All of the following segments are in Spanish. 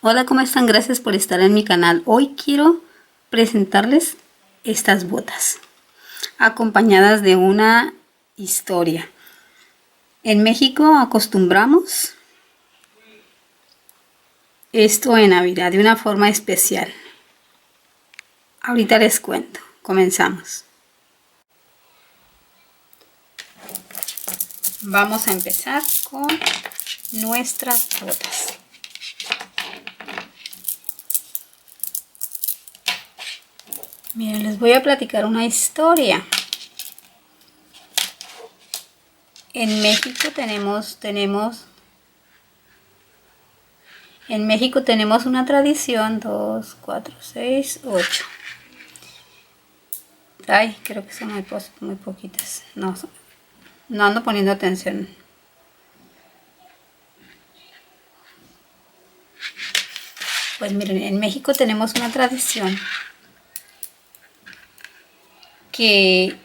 Hola, ¿cómo están? Gracias por estar en mi canal. Hoy quiero presentarles estas botas, acompañadas de una historia. En México acostumbramos esto en Navidad de una forma especial. Ahorita les cuento. Comenzamos. Vamos a empezar con nuestras botas. Miren, les voy a platicar una historia. En México tenemos una tradición. 2, 4, 6, 8. Ay, creo que son muy poquitas. No ando poniendo atención. Pues miren, en México tenemos una tradición que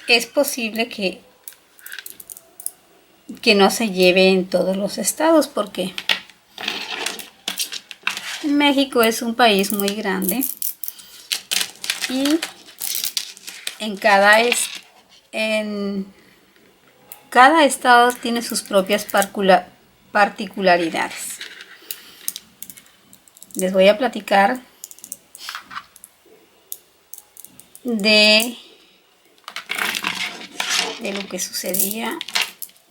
es posible que no se lleve en todos los estados, porque México es un país muy grande y en cada estado tiene sus propias particularidades. Les voy a platicar de lo que sucedía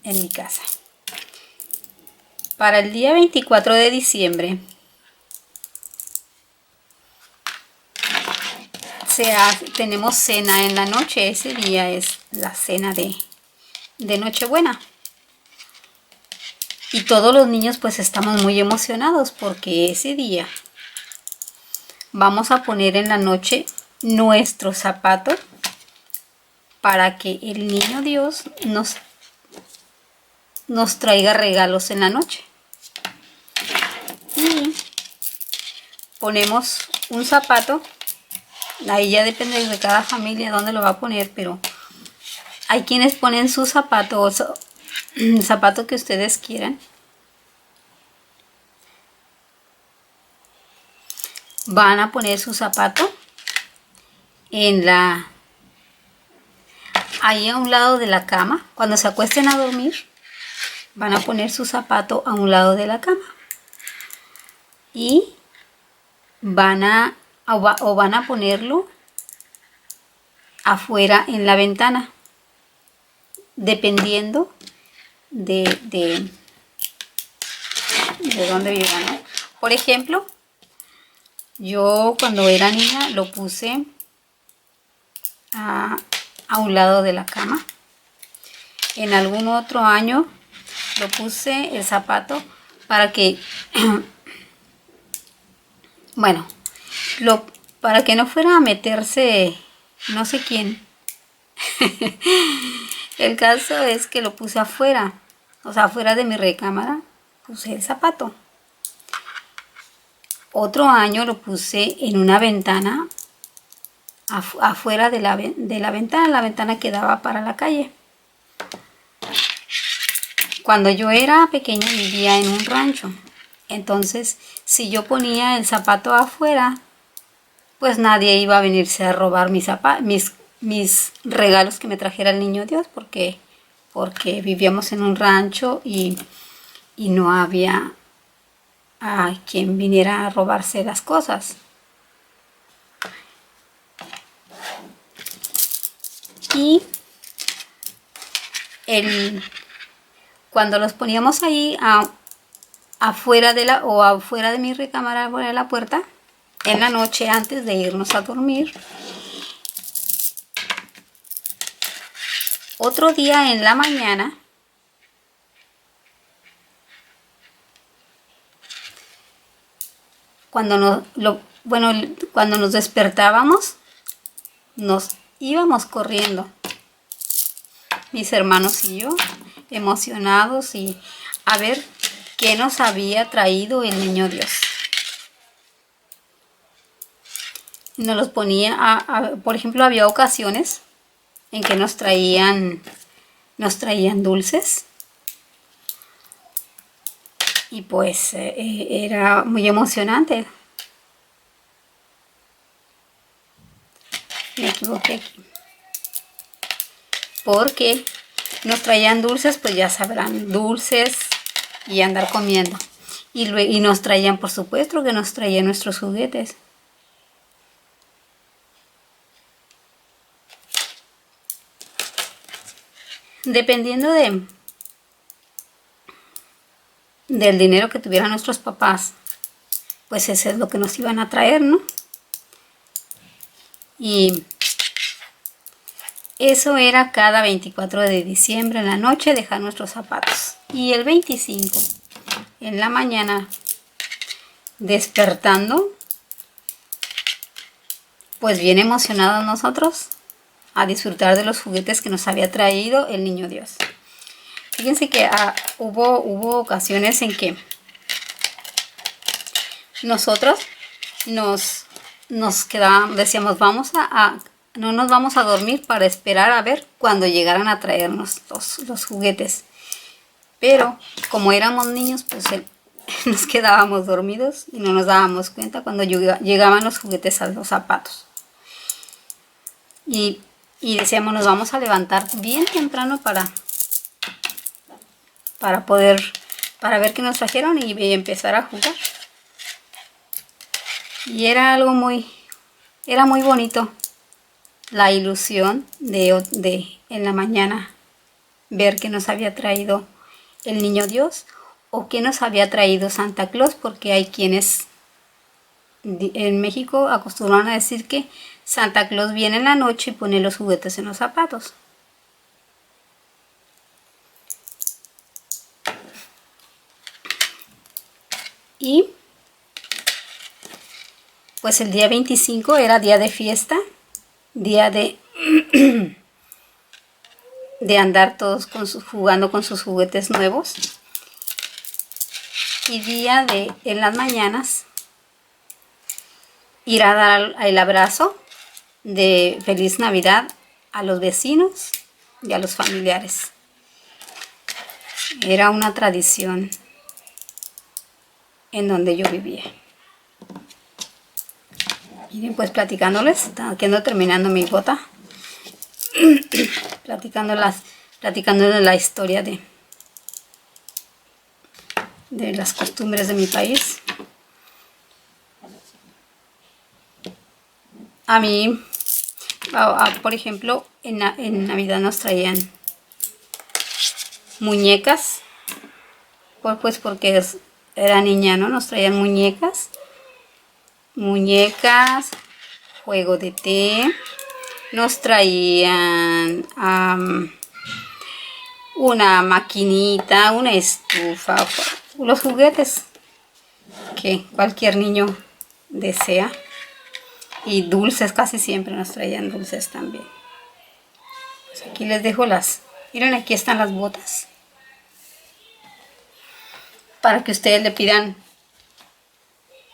en mi casa. Para el día 24 de diciembre tenemos cena en la noche. Ese día es la cena de Nochebuena. Y todos los niños pues estamos muy emocionados porque ese día vamos a poner en la noche nuestro zapato para que el niño Dios nos traiga regalos en la noche. Y ponemos un zapato. Ahí ya depende de cada familia dónde lo va a poner, pero hay quienes ponen su zapato, el zapato que ustedes quieran. Van a poner su zapato ahí a un lado de la cama. Cuando se acuesten a dormir, van a poner su zapato a un lado de la cama. Y van a ponerlo afuera en la ventana, dependiendo de dónde vivan, ¿no? Por ejemplo, yo cuando era niña lo puse a un lado de la cama. En algún otro año lo puse el zapato para que bueno, para que no fuera a meterse no sé quién. El caso es que lo puse afuera, o sea, afuera de mi recámara puse el zapato. Otro año lo puse en una ventana, afuera de la ventana. La ventana que daba para la calle. Cuando yo era pequeña vivía en un rancho. Entonces, si yo ponía el zapato afuera, pues nadie iba a venirse a robar mis regalos que me trajera el niño Dios, porque vivíamos en un rancho y no había a quien viniera a robarse las cosas. Y cuando los poníamos ahí afuera de mi recámara, afuera de la puerta, en la noche antes de irnos a dormir, otro día en la mañana, cuando nos despertábamos, nos íbamos corriendo, mis hermanos y yo, emocionados, y a ver qué nos había traído el niño Dios. Nos los ponía, por ejemplo, había ocasiones en que nos traían dulces, Y pues era muy emocionante. Me equivoqué aquí. Porque nos traían dulces, pues ya sabrán, dulces y andar comiendo. Y nos traían, por supuesto, que nos traían nuestros juguetes. Dependiendo del dinero que tuvieran nuestros papás, pues ese es lo que nos iban a traer, ¿no? Y eso era cada 24 de diciembre en la noche dejar nuestros zapatos. Y el 25 en la mañana, despertando, pues bien emocionados nosotros a disfrutar de los juguetes que nos había traído el Niño Dios. Fíjense que hubo ocasiones en que nosotros nos quedábamos, decíamos, no nos vamos a dormir para esperar a ver cuando llegaran a traernos los juguetes. Pero como éramos niños, pues nos quedábamos dormidos y no nos dábamos cuenta cuando llegaban los juguetes a los zapatos. Y decíamos, nos vamos a levantar bien temprano para ver qué nos trajeron y empezar a jugar. Y era muy bonito la ilusión de en la mañana ver qué nos había traído el Niño Dios o qué nos había traído Santa Claus, porque hay quienes en México acostumbran a decir que Santa Claus viene en la noche y pone los juguetes en los zapatos. Y pues el día 25 era día de fiesta, día de andar todos jugando con sus juguetes nuevos, y día de en las mañanas ir a dar el abrazo de Feliz Navidad a los vecinos y a los familiares. Era una tradición en donde yo vivía. Miren, pues platicándoles, aquí ando terminando mi bota, platicándoles la historia de las costumbres de mi país. A mí, por ejemplo, en Navidad nos traían muñecas, pues porque era niña, ¿no? Nos traían muñecas, juego de té, nos traían una maquinita, una estufa, los juguetes que cualquier niño desea, y dulces, casi siempre nos traían dulces también. Pues aquí les dejo miren, aquí están las botas para que ustedes le pidan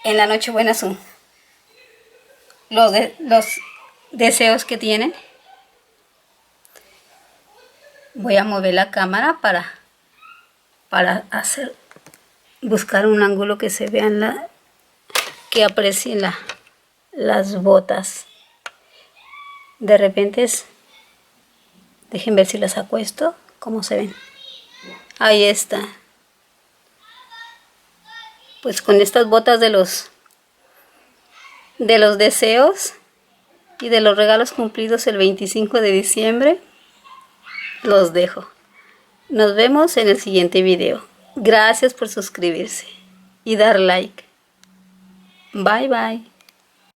en la Nochebuena los deseos que tienen. Voy a mover la cámara para buscar un ángulo que se vean que aprecien las botas. De repente dejen ver si las acuesto, cómo se ven. Ahí está. Pues con estas botas de los deseos y de los regalos cumplidos el 25 de diciembre, los dejo. Nos vemos en el siguiente video. Gracias por suscribirse y dar like. Bye bye.